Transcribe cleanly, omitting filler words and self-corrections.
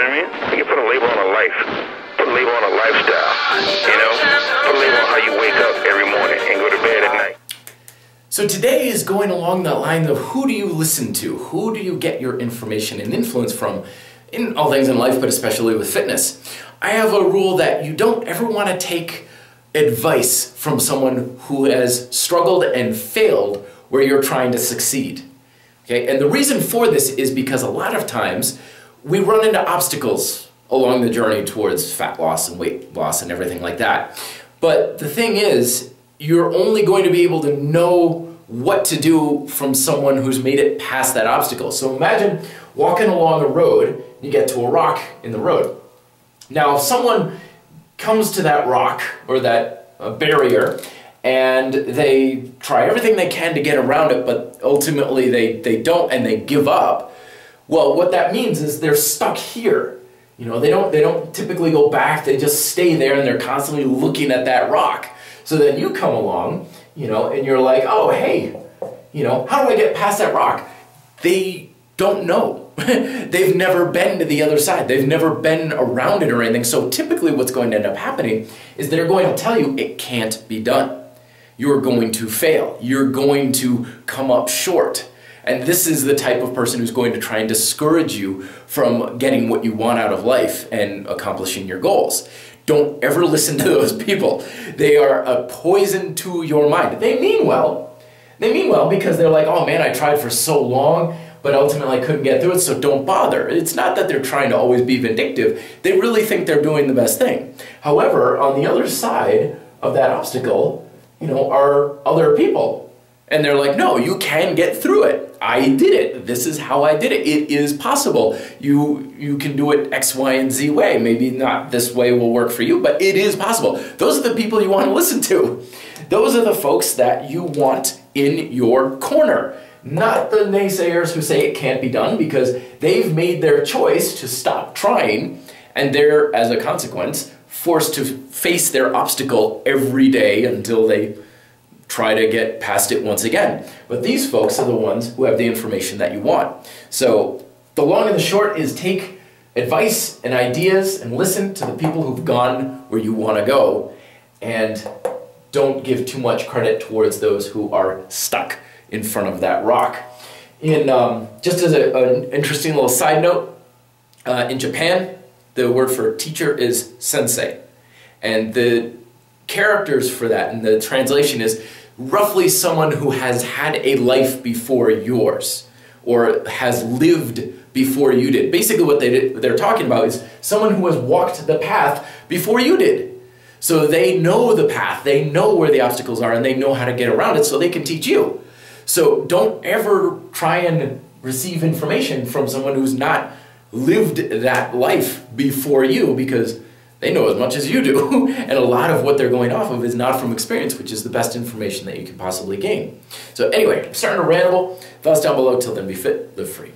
know what I mean? You can put a label on a life, put a label on a lifestyle, you know? Put a label on how you wake up every morning and go to bed at night. So today is going along the line of who do you listen to? Who do you get your information and influence from in all things in life, but especially with fitness? I have a rule that you don't ever want to take advice from someone who has struggled and failed where you're trying to succeed. Okay? And the reason for this is because a lot of times we run into obstacles along the journey towards fat loss and weight loss and everything like that. But the thing is, you're only going to be able to know what to do from someone who's made it past that obstacle. So imagine walking along a road, you get to a rock in the road. Now, if someone comes to that rock or that barrier and they try everything they can to get around it, but ultimately they don't and they give up, well, what that means is they're stuck here. You know, they don't typically go back, they just stay there and they're constantly looking at that rock. So then you come along, you know, and you're like, oh, hey, you know, how do I get past that rock? They don't know. They've never been to the other side. They've never been around it or anything. So typically what's going to end up happening is they're going to tell you it can't be done. You're going to fail. You're going to come up short. And this is the type of person who's going to try and discourage you from getting what you want out of life and accomplishing your goals. Don't ever listen to those people. They are a poison to your mind. They mean well. They mean well because they're like, oh man, I tried for so long, but ultimately I couldn't get through it, so don't bother. It's not that they're trying to always be vindictive. They really think they're doing the best thing. However, on the other side of that obstacle, you know, are other people. And they're like, no, you can get through it. I did it. This is how I did it. It is possible. You can do it X, Y, and Z way. Maybe not this way will work for you, but it is possible. Those are the people you want to listen to. Those are the folks that you want in your corner. Not the naysayers who say it can't be done because they've made their choice to stop trying and they're, as a consequence, forced to face their obstacle every day until they try to get past it once again. But these folks are the ones who have the information that you want. So the long and the short is take advice and ideas and listen to the people who've gone where you want to go and don't give too much credit towards those who are stuck in front of that rock. Just as an interesting little side note, in Japan, the word for teacher is sensei. And the characters for that and the translation is roughly someone who has had a life before yours or has lived before you did. Basically what they're talking about is someone who has walked the path before you did. So they know the path, they know where the obstacles are, and they know how to get around it so they can teach you. So don't ever try and receive information from someone who's not lived that life before you because they know as much as you do, and a lot of what they're going off of is not from experience, which is the best information that you can possibly gain. So anyway, I'm starting to ramble. Thoughts down below. Till then, be fit, live free.